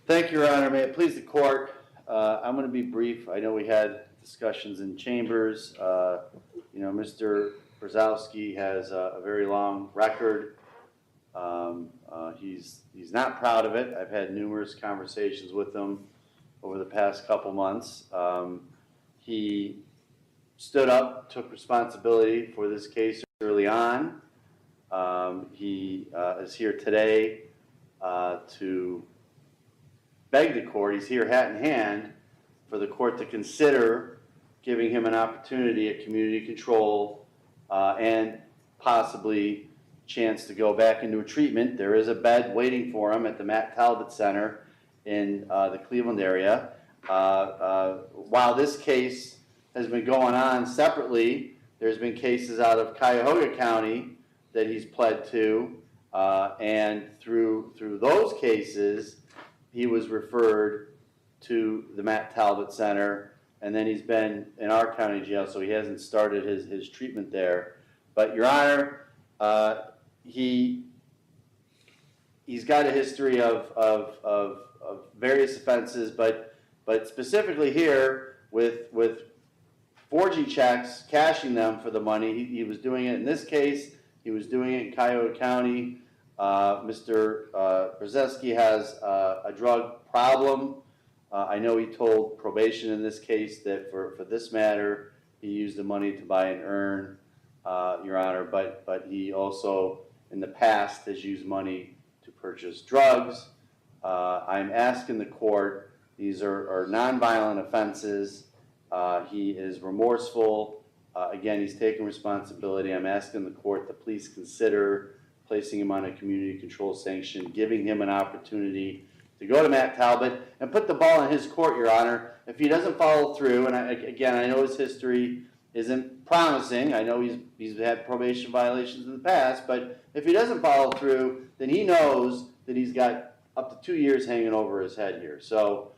Thank you, Your Honor. May it please the court, I'm going to be brief. I know we had discussions in chambers. Mr. Brzezowski has a very long record. He's not proud of it. I've had numerous conversations with him over the past couple months. He stood up, took responsibility for this case early on. He is here today to beg the court, he's here hat in hand, for the court to consider giving him an opportunity at community control and possibly chance to go back into a treatment. There is a bed waiting for him at the Matt Talbot Center in the Cleveland area. While this case has been going on separately, there's been cases out of Cuyahoga County that he's pled to, and through those cases, he was referred to the Matt Talbot Center, and then he's been in our county jail, so he hasn't started his treatment there. But, Your Honor, he's got a history of various offenses, but specifically here with forging checks, cashing them for the money. He was doing it in this case. He was doing it in Cuyahoga County. Mr. Brzezowski has a drug problem. I know he told probation in this case that for this matter, he used the money to buy an urn, Your Honor, but he also in the past has used money to purchase drugs. I'm asking the court, these are nonviolent offenses. He is remorseful. Again, he's taking responsibility. I'm asking the court to please consider placing him on a community control sanction, giving him an opportunity to go to Matt Talbot and put the ball in his court, Your Honor. If he doesn't follow through, and I know his history isn't promising. I know he's had probation violations in the past, but if he doesn't follow through, then he knows that he's got up to 2 years hanging over his head here. So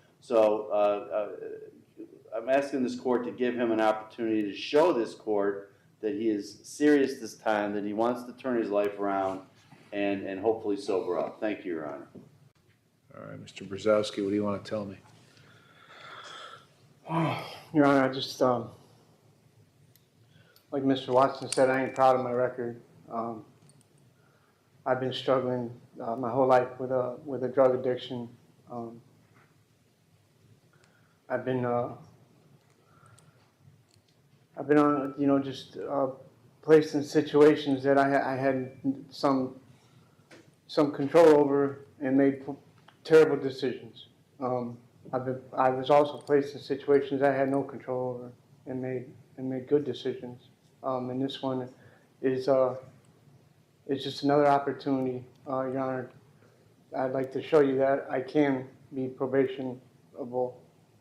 I'm asking this court to give him an opportunity to show this court that he is serious this time, that he wants to turn his life around and hopefully sober up. Thank you, Your Honor. All right, Mr. Brzezowski, what do you want to tell me? Your Honor, I just, like Mr. Watson said, I ain't proud of my record. I've been struggling my whole life with a drug addiction. I've been on, just placed in situations that I had some control over and made terrible decisions. I was also placed in situations I had no control over and made good decisions. And this one is just another opportunity, Your Honor. I'd like to show you that I can be probationable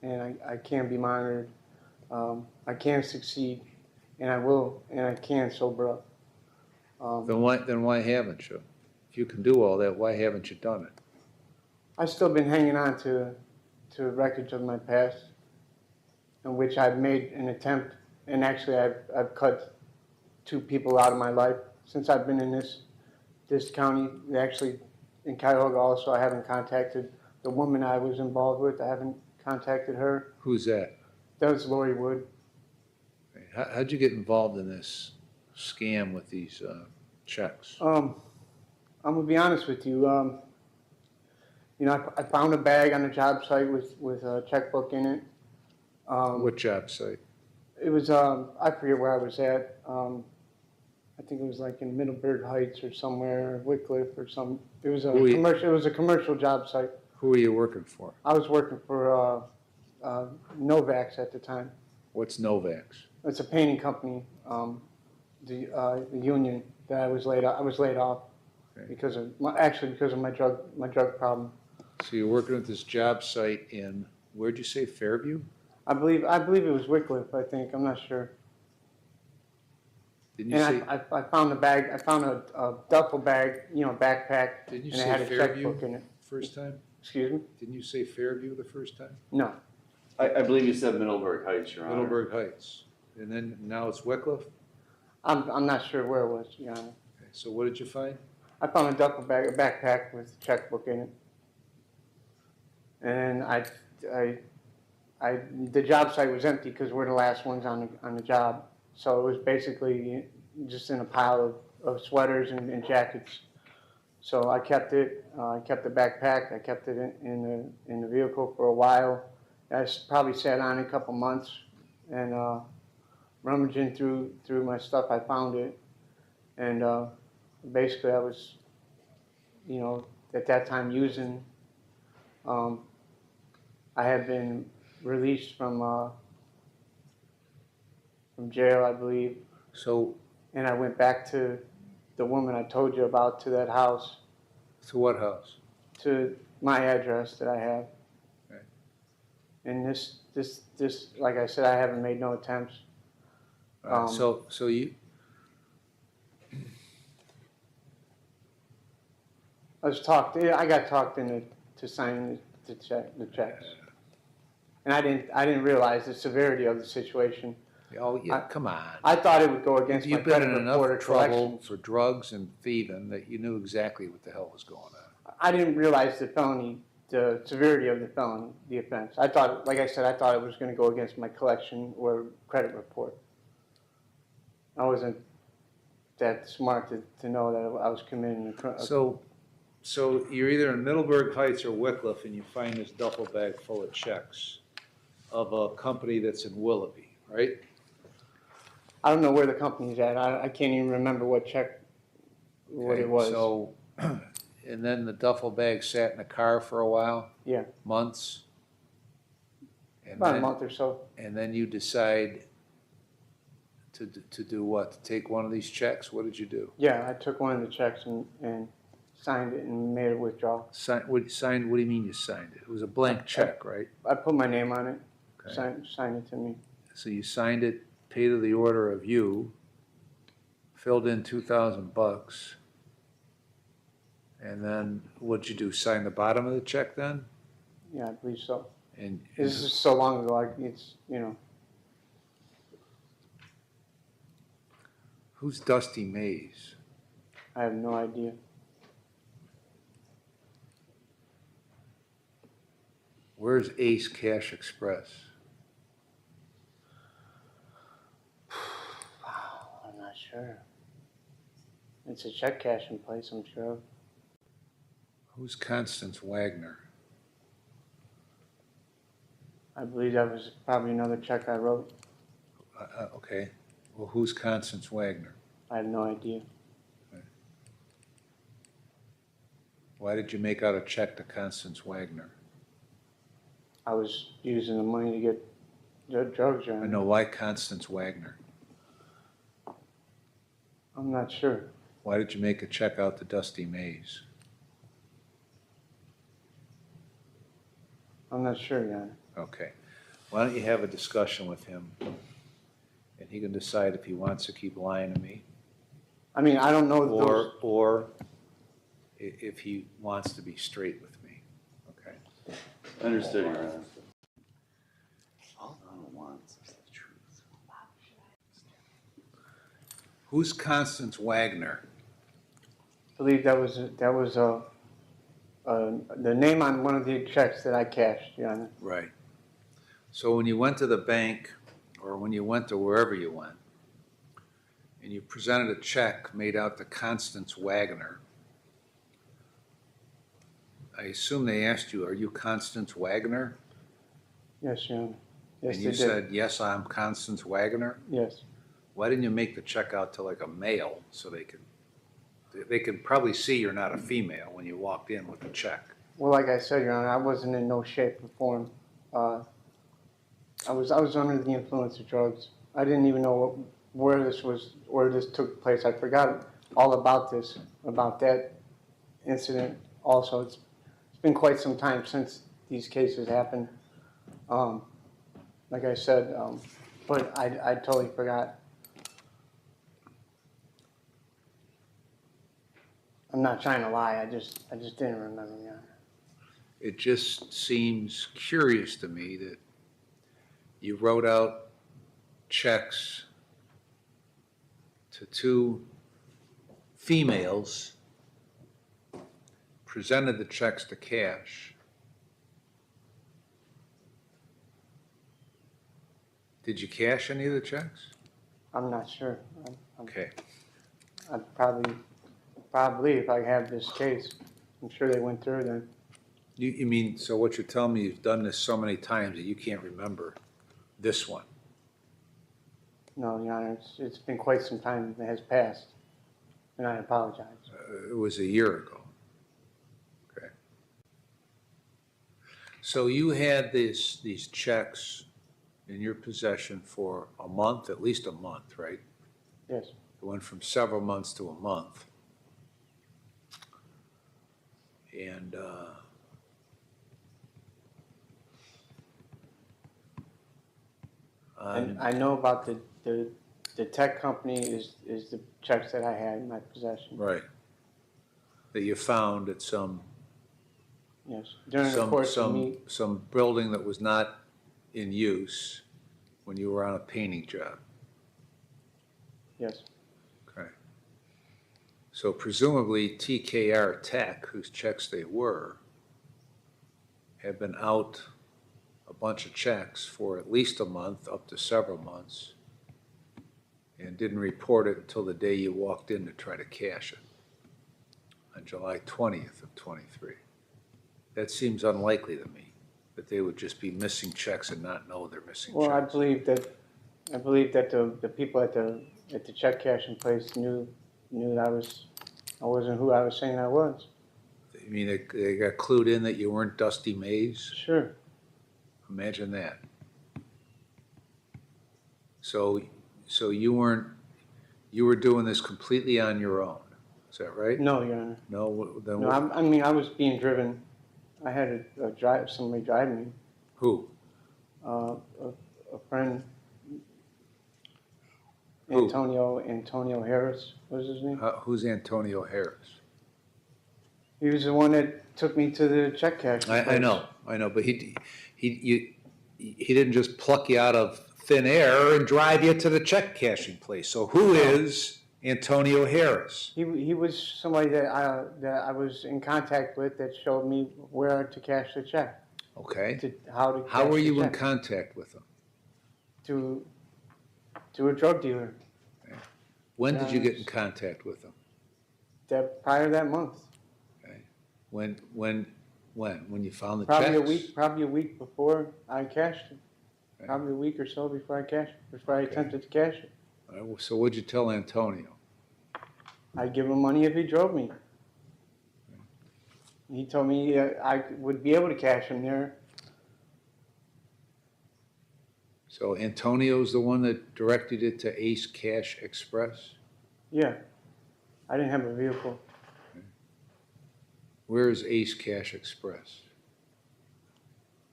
and I can be monitored. I can succeed, and I will, and I can sober up. Then why haven't you? If you can do all that, why haven't you done it? I've still been hanging on to records of my past, in which I've made an attempt, and actually I've cut 2 people out of my life since I've been in this county. Actually, in Cuyahoga also, I haven't contacted the woman I was involved with. I haven't contacted her. Who's that? That was Lori Wood. How'd you get involved in this scam with these checks? I'm gonna be honest with you. I found a bag on a job site with a checkbook in it. What job site? It was I forget where I was at. I think it was like in Middleburg Heights or somewhere, Wycliffe or some. It was a commercial. It was a commercial job site. Who were you working for? I was working for Novax at the time. What's Novax? It's a painting company. The union that I was laid off Okay. because of my drug problem. So you're working at this job site in, where'd you say, Fairview? I believe it was Wycliffe. I think, I'm not sure. Didn't you And say? I found a bag. I found a duffel bag, backpack, Didn't you and it say had a Fairview checkbook in it. first time? Excuse me? Didn't you say Fairview the first time? No. I believe you said Middleburg Heights, Your Honor. Middleburg Heights, and then now it's Wycliffe. I'm not sure where it was, Your Honor. Okay. So what did you find? I found a duffel bag, a backpack with a checkbook in it. And the job site was empty because we're the last ones on the job. So it was basically just in a pile of sweaters and jackets. So I kept it. I kept the backpack. I kept it in the vehicle for a while. I probably sat on it a couple months, and rummaging through my stuff, I found it. And basically, I was, at that time using. I had been released from jail, I believe, So, and I went back to the woman I told you about, to that house, to what house? to my address that I have. Okay. And this, like I said, I haven't made no attempts. All right, so you, I got talked into signing the checks. And I didn't realize the severity of the situation. oh, yeah, come on. I thought it would go against my You've been credit in report or enough trouble collections. for drugs and thieving that you knew exactly what the hell was going on. I didn't realize the severity of the felony, the offense. I thought, like I said, I thought it was gonna go against my collection or credit report. I wasn't that smart to know that I was committing a crime. So you're either in Middleburg Heights or Wickliffe, and you find this duffel bag full of checks of a company that's in Willoughby, right? I don't know where the company's at. I can't even remember what Okay, it was. So, and then the duffel bag sat in a car for a while? Yeah. Months? And About a then- month or so. And then you decide to do what? To take one of these checks? What did you do? Yeah, I took one of the checks and signed it and made a withdrawal. What do you mean you signed it? It was a blank check, right? I put my name on it, Okay. signed it to me. So you signed it, paid to the order of you, filled in $2,000, and then what'd you do? Sign the bottom of the check then? Yeah, I believe so. And This is so long ago, it's, who's Dusty Mays? I have no idea. Where's Ace Cash Express? I'm not sure. It's a check cashing place, I'm sure. Who's Constance Wagner? I believe that was probably another check I wrote. Okay. Well, who's Constance Wagner? I have no idea. Why did you make out a check to Constance Wagner? I was using the money to get drugs I around. know, why Constance Wagner? I'm not sure. Why did you make a check out to Dusty Mays? I'm not sure, Your Honor. Okay. Why don't you have a discussion with him, and he can decide if he wants to keep lying to me, I mean, I don't know those. or if he wants to be straight with me, okay? Understood, Your Honor. All I want is the truth. Who's Constance Wagner? I believe that was the name on one of the checks that I cashed, Your Honor. Right. So when you went to the bank, or when you went to wherever you went, and you presented a check made out to Constance Wagner, I assume they asked you, are you Constance Wagner? Yes, Your Honor. Yes, And you they did. said, yes, I'm Constance Wagner? Yes. Why didn't you make the check out to like a male so they could probably see you're not a female when you walked in with the check? Well, like I said, Your Honor, I wasn't in no shape or form. I was under the influence of drugs. I didn't even know where this took place. I forgot all about that incident. Also, it's been quite some time since these cases happened. Like I said, but I totally forgot. I'm not trying to lie. I just didn't remember, Your Honor. It just seems curious to me that you wrote out checks to two females, presented the checks to cash, Did you cash any of the checks? I'm not sure. Okay. I'd probably, if I have this case, I'm sure they went through then. You mean, so what you're telling me, you've done this so many times that you can't remember this one? No, Your Honor, it's been quite some time that has passed, and I apologize. It was a year ago. Okay. So you had these checks in your possession for a month, at least a month, right? Yes, It went from several months to a month. And, and I know about the tech company is the checks that I had in my possession. right, that you found at some Yes, during the course of me, some building that was not in use when you were on a painting job. yes, Okay. So presumably TKR Tech, whose checks they were, had been out a bunch of checks for at least a month, up to several months, and didn't report it until the day you walked in to try to cash it on July 20th of 23. That seems unlikely to me, that they would just be missing checks and not know they're missing well, I checks. believe that the people at the check cashing place knew that I wasn't who I was saying I was. I mean, they got clued in that you weren't Dusty Mays? Sure, Imagine that. So you were doing this completely on your own, is that right? no, Your Honor. No, then No, I mean, I was being driven. I had somebody drive me. who? A friend, Who? Antonio Harris was his name. Who's Antonio Harris? He was the one that took me to the check cashing place. I know, but he didn't just pluck you out of thin air and drive you to the check cashing place. So who is Antonio Harris? He was somebody that I was in contact with that showed me where to cash the check. Okay. How How were cash the you in check. contact with him? To a drug dealer. When did you get in contact with him? Prior to that month. Okay. When you found the Probably checks? probably a week before I cashed it. Okay. Probably a week or so before I Okay. attempted to cash it. All right, well, so what'd you tell Antonio? I'd give him money if he drove me. He told me I would be able to cash him there. So Antonio's the one that directed it to Ace Cash Express? Yeah, I didn't have a vehicle. Where is Ace Cash Express?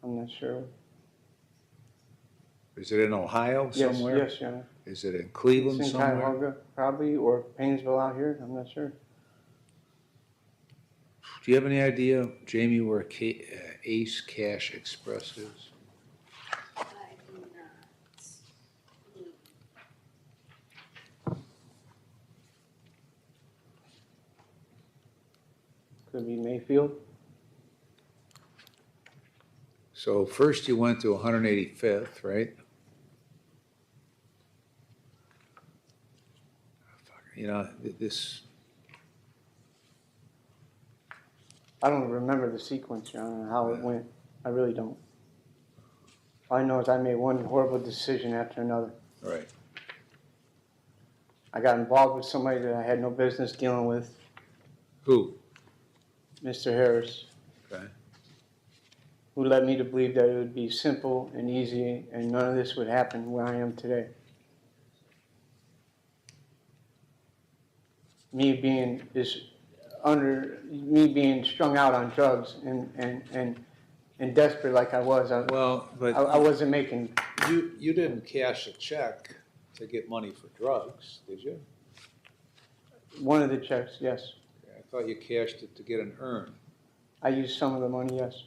I'm not sure. Is it in Ohio Yes, somewhere? yes, Your Honor. Is it in Cleveland It's in somewhere? Cuyahoga, probably, or Painesville out here. I'm not sure. Do you have any idea, Jamie, where Ace Cash Express is? I do not. Could be Mayfield. So first you went to 185th, right? You know, this, I don't remember the sequence, Your Honor, how it went. I really don't. All I know is I made one horrible decision after another. right, I got involved with somebody that I had no business dealing with, who? Mr. Harris, Okay, who led me to believe that it would be simple and easy and none of this would happen where I am today. Me being strung out on drugs and desperate like I was. well, but I wasn't making, you didn't cash a check to get money for drugs, did you? one of the checks, yes. I thought you cashed it to get an earn. I used some of the money, yes.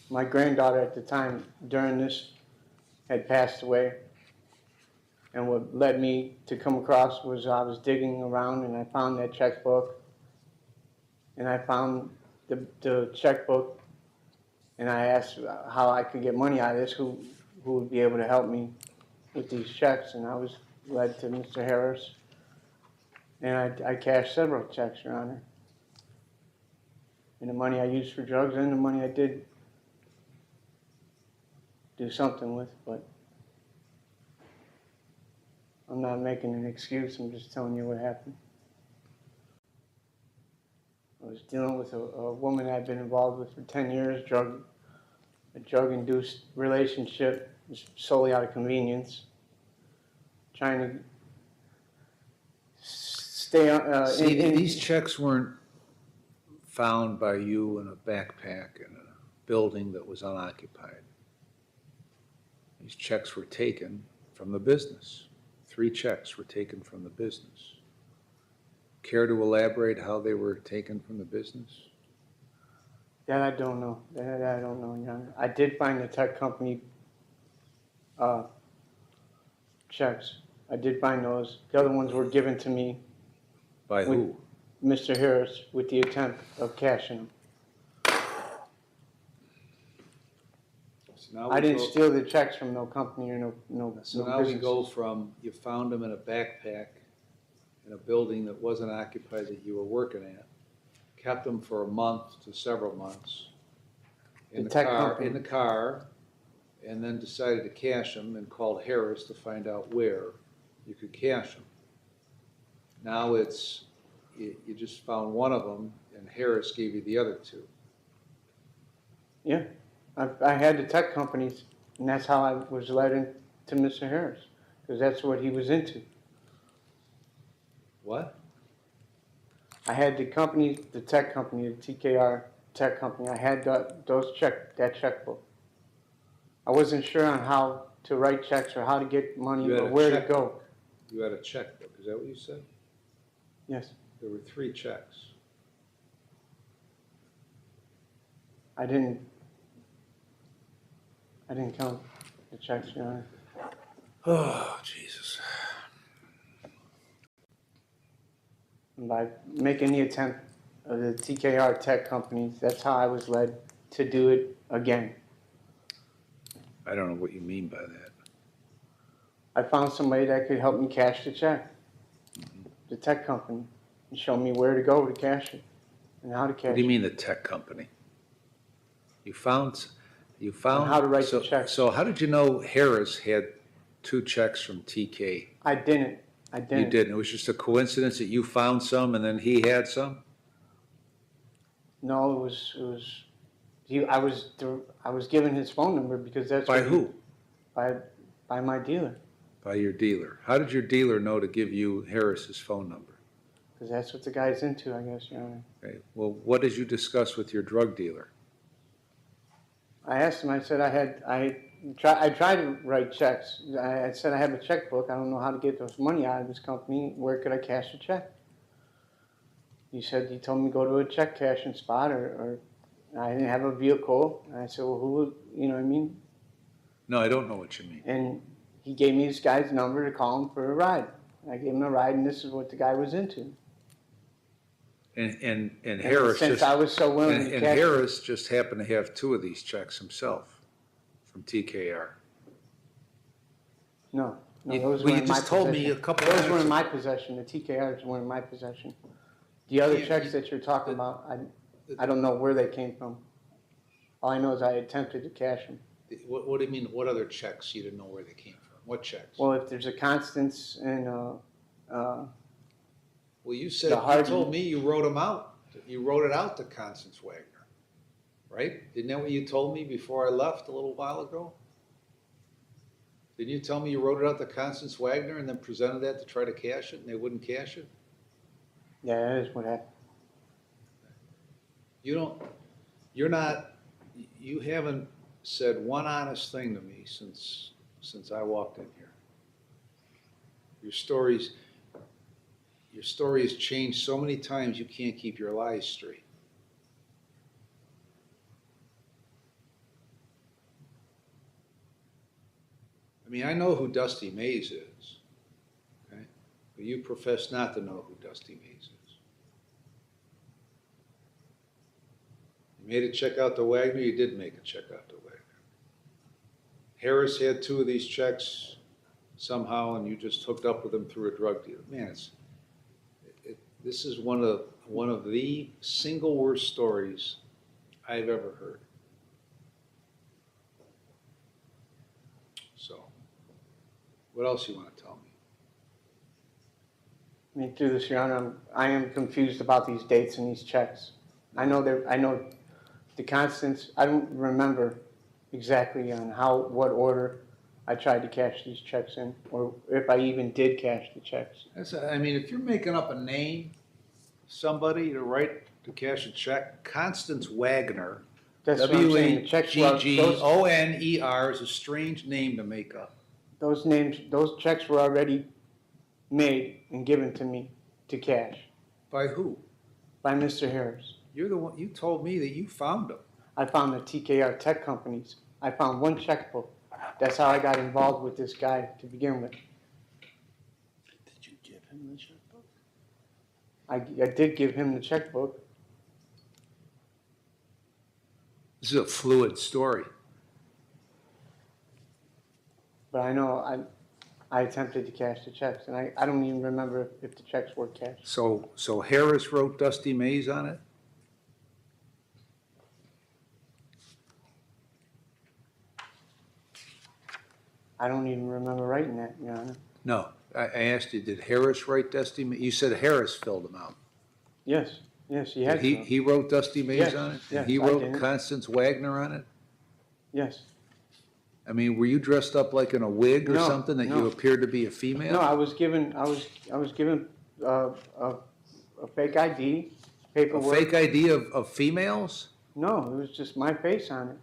My granddaughter at the time during this had passed away. And what led me to come across was I was digging around and I found that checkbook. And I found the checkbook And I asked how I could get money out of this, who would be able to help me with these checks, and I was led to Mr. Harris. And I cashed several checks, Your Honor. And the money I used for drugs and the money I did do something with, but I'm not making an excuse, I'm just telling you what happened. I was dealing with a woman I'd been involved with for 10 years, a drug-induced relationship, solely out of convenience, trying to stay on. See, these checks weren't found by you in a backpack in a building that was unoccupied. These checks were taken from the business. 3 checks were taken from the business. Care to elaborate how they were taken from the business? That I don't know. That I don't know, Your Honor. I did find the tech company checks. I did find those. The other ones were given to me, By who? Mr. Harris, with the attempt of cashing them. So now I we didn't go- steal the checks from no company or no So now we business. go from, you found them in a backpack in a building that wasn't occupied that you were working at, kept them for a month to several months in The the tech car, company. in the car, and then decided to cash them and called Harris to find out where you could cash them. Now it's, you just found one of them and Harris gave you the other 2. Yeah, I had the tech companies, and that's how I was led into Mr. Harris, because that's what he was into. What? I had the company, the tech company, the TKR tech company. I had that checkbook. I wasn't sure on how to write checks or how to get money You had or a where to checkbook. go. You had a checkbook, is that what you said? Yes, There were 3 checks. I didn't count the checks, Your Honor. Oh, Jesus. And by making the attempt of the TKR tech companies, that's how I was led to do it again. I don't know what you mean by that. I found somebody that could help me cash the check, the tech company, and show me where to go to cash it and how to cash What do you it. mean the tech company? You found. And how to write the so- check. So how did you know Harris had 2 checks from TK? I didn't. You didn't, it was just a coincidence that you found some and then he had some? No, it was. I was given his phone number because that's By what who? by my dealer, By your dealer. How did your dealer know to give you Harris's phone number? because that's what the guy's into, I guess, Your Honor. Okay, well, what did you discuss with your drug dealer? I asked him. I said I tried to write checks. I said I have a checkbook. I don't know how to get this money out of this company. Where could I cash the check? He told me go to a check cashing spot, or I didn't have a vehicle. And I said, well, who would, you know what I mean? No, I don't know what you mean. And he gave me this guy's number to call him for a ride. I gave him a ride, and this is what the guy was into. And And Harris since just, I was so willing and to cash Harris just happened to have 2 of these checks himself from TKR. no, You- those well, were you in my just told me possession. a couple Those minutes were in ago. my possession. The TKRs were in my possession. The other Yeah, checks you- that you're talking about, I don't know where they came from. All I know is I attempted to cash them. What do you mean, what other checks you didn't know where they came from? What checks? Well, if there's a Constance and Well, you said, the you Harden- told me you wrote them out. You wrote it out to Constance Wagner, right? Isn't that what you told me before I left a little while ago? Didn't you tell me you wrote it out to Constance Wagner and then presented that to try to cash it and they wouldn't cash it? yeah, that is what happened. You haven't said one honest thing to me since I walked in here. Your story has changed so many times you can't keep your lies straight. I mean, I know who Dusty Mays is, okay? But you profess not to know who Dusty Mays is. You made a check out to Wagner, you did make a check out to Wagner. Harris had 2 of these checks somehow, and you just hooked up with him through a drug deal. Man, this is one of the single worst stories I've ever heard. So, what else you want to tell me? I mean, through this, Your Honor, I am confused about these dates and these checks. I know the constants, I don't remember exactly on what order I tried to cash these checks in, or if I even did cash the checks. I mean, if you're making up a name, somebody to cash a check, Constance Wagner, That's what I'm saying. The checks were, Waggoner is a strange name to make up. those checks were already made and given to me to cash By who? by Mr. Harris. You're the one, you told me that you found them. I found the TKR tech companies. I found one checkbook. That's how I got involved with this guy to begin with. Did you give him the checkbook? I did give him the checkbook. This is a fluid story. But I know I attempted to cash the checks, and I don't even remember if the checks were cashed. So Harris wrote Dusty Mays on it? I don't even remember writing that, Your Honor. No, I asked you, did Harris write Dusty Mays? You said Harris filled them out. Yes, he had to. He wrote Dusty Mays Yes, on it? yes, And he I wrote didn't. Constance Wagner on it? Yes. I mean, were you dressed up like in a wig or No, something that you no. appeared to be a female? No, I was given a fake ID, A paperwork. fake ID of females? No, it was just my face on it.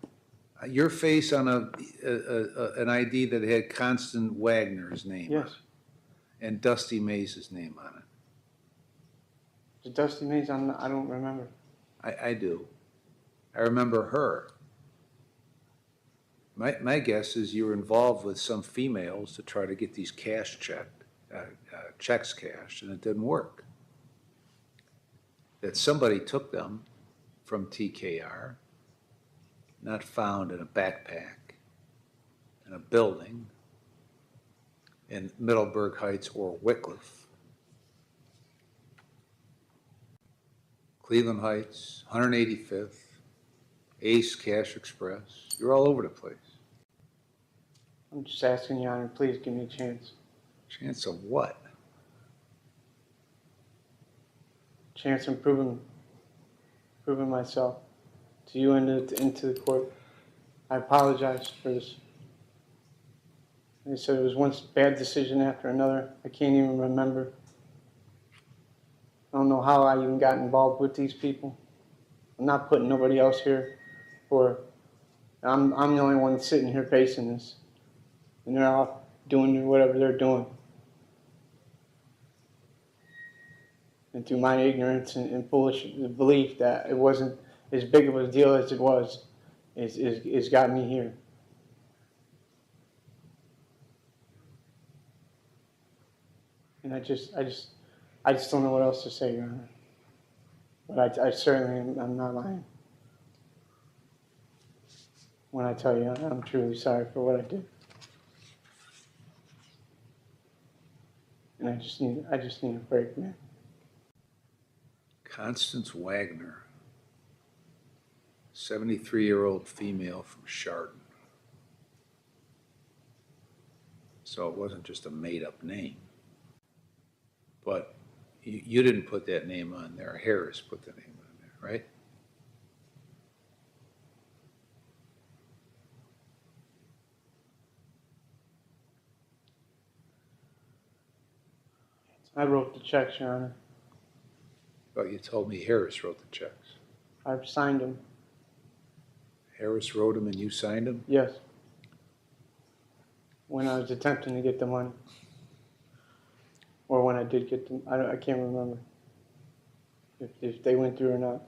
Your face on an ID that had Constance Wagner's name on Yes. it, and Dusty Mays' name on it. The Dusty Mays, I don't remember. I do. I remember her. My guess is you were involved with some females to try to get these checks cashed, and it didn't work. That somebody took them from TKR, not found in a backpack, in a building in Middleburg Heights or Wickliffe. Cleveland Heights, 185th, Ace Cash Express. You're all over the place. I'm just asking, Your Honor, please give me a chance. Chance of what? Chance of proving myself to you and into the court. I apologize for this. Like I said, it was one bad decision after another. I can't even remember. I don't know how I even got involved with these people. I'm not putting nobody else here for. I'm the only one sitting here facing this, and they're all doing whatever they're doing. And through my ignorance and foolish belief that it wasn't as big of a deal as it was, is got me here. And I just don't know what else to say, Your Honor. But I certainly I'm not lying when I tell you I'm truly sorry for what I did. And I just need a break, man. Constance Wagner, 73-year-old female from Chardon. So it wasn't just a made-up name. But you didn't put that name on there. Harris put the name on there, right? I wrote the checks, Your Honor. But you told me Harris wrote the checks. I've signed them. Harris wrote them and you signed them? Yes. When I was attempting to get the money. Or when I did get them. I can't remember if they went through or not.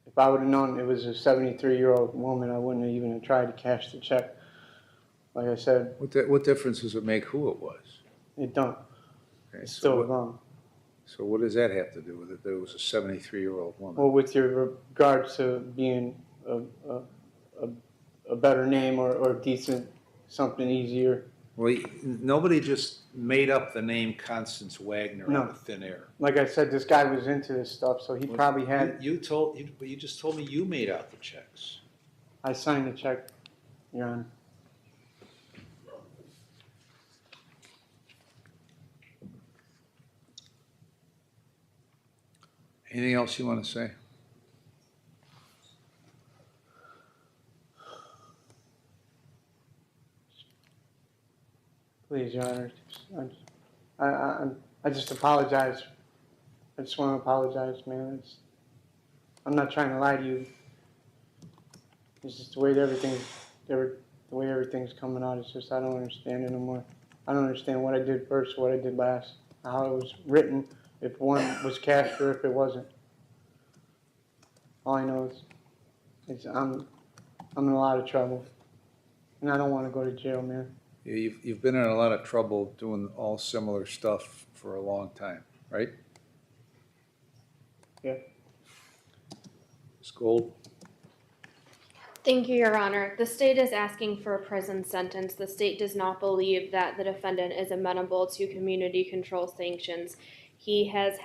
If I would have known it was a 73-year-old woman, I wouldn't have even tried to cash the check. like I said, What difference does it make who it was? it don't. Okay, It's so still what- wrong. So what does that have to do with it, that it was a 73-year-old woman? Well, with your regards to being a better name or decent, something easier. Well, nobody just made up the name Constance Wagner No. out of thin air. Like I said, this guy was into this stuff, so he probably had, You just told me you made out the checks. I signed the check, Your Honor. Anything else you want to say? Please, Your Honor, I just apologize. I just want to apologize, man. I'm not trying to lie to you. It's just the way everything's coming out. It's just I don't understand it anymore. I don't understand what I did first, what I did last, how it was written, if one was cashed or if it wasn't. All I know is I'm in a lot of trouble, and I don't want to go to jail, man. Yeah, you've been in a lot of trouble doing all similar stuff for a long time, right? Yeah. Ms. Gold? Thank you, Your Honor. The state is asking for a prison sentence. The state does not believe that the defendant is amenable to community control sanctions. He has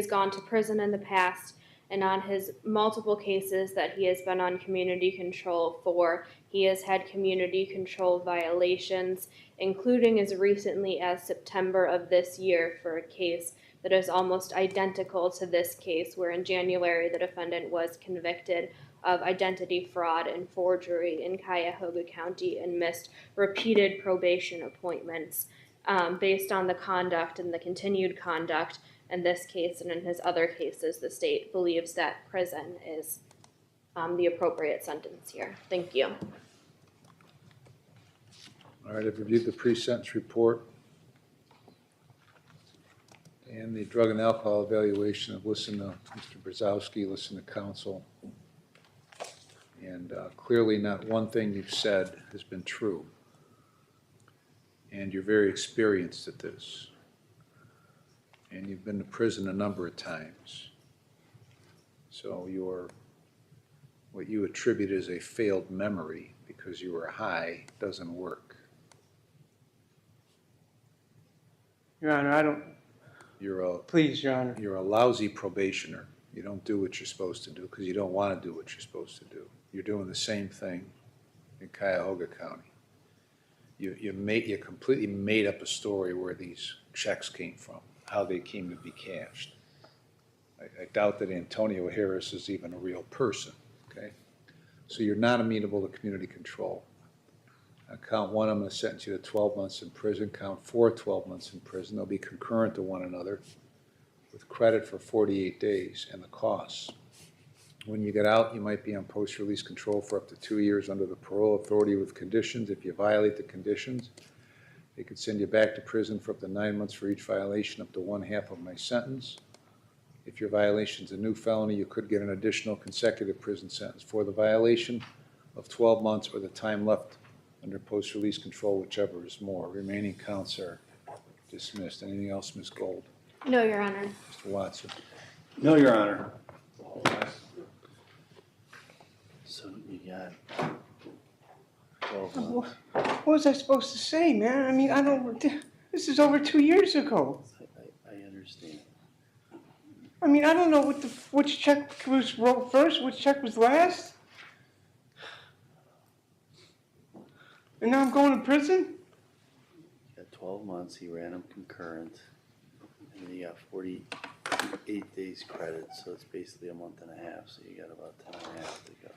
gone to prison in the past, and on his multiple cases that he has been on community control for, he has had community control violations, including as recently as September of this year for a case that is almost identical to this case, where in January the defendant was convicted of identity fraud and forgery in Cuyahoga County and missed repeated probation appointments based on the conduct and the continued conduct in this case and in his other cases. The state believes that prison is the appropriate sentence here. Thank you. All right, I've reviewed the pre-sentence report and the drug and alcohol evaluation. I've listened to Mr. Brzezowski, listened to counsel. And clearly not one thing you've said has been true. And you're very experienced at this. And you've been to prison a number of times. So what you attribute as a failed memory because you were high doesn't work. Your Honor, please, Your Honor. You're a lousy probationer. You don't do what you're supposed to do because you don't want to do what you're supposed to do. You're doing the same thing in Cuyahoga County. You completely made up a story where these checks came from, how they came to be cashed. I doubt that Antonio Harris is even a real person, okay? So you're not amenable to community control. Count one, I'm going to sentence you to 12 months in prison. Count four, 12 months in prison. They'll be concurrent to one another with credit for 48 days and the costs. When you get out, you might be on post-release control for up to 2 years under the parole authority with conditions. If you violate the conditions, they could send you back to prison for up to 9 months for each violation, up to 1/2 of my sentence. If your violation's a new felony, you could get an additional consecutive prison sentence for the violation of 12 months or the time left under post-release control, whichever is more. Remaining counts are dismissed. Anything else, Ms. Gold? No, Your Honor. Mr. Watson? No, Your Honor. So you got 12 months. What was I supposed to say, man? I mean, this is over 2 years ago. I understand. I mean, I don't know which check was wrote first, which check was last. And now I'm going to prison? You got 12 months, he ran them concurrent, and then you got 48 days credit, so it's basically a month and a half, so you got about 10 and a half to go.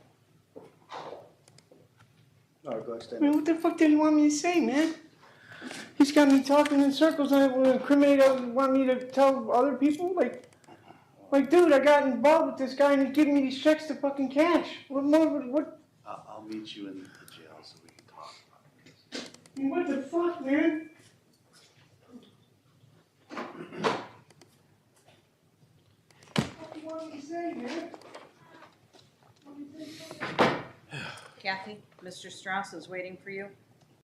All right, go ahead, I stand mean, up. what the fuck did he want me to say, man? He's got me talking in circles and will incriminate, want me to tell other people? Like, dude, I got involved with this guy and he's giving me these checks to fucking cash. What? I'll meet you in the jail so we can talk about it. I mean, what the fuck, man? What do you want me to say, man? Kathy, Mr. Strauss is waiting for you.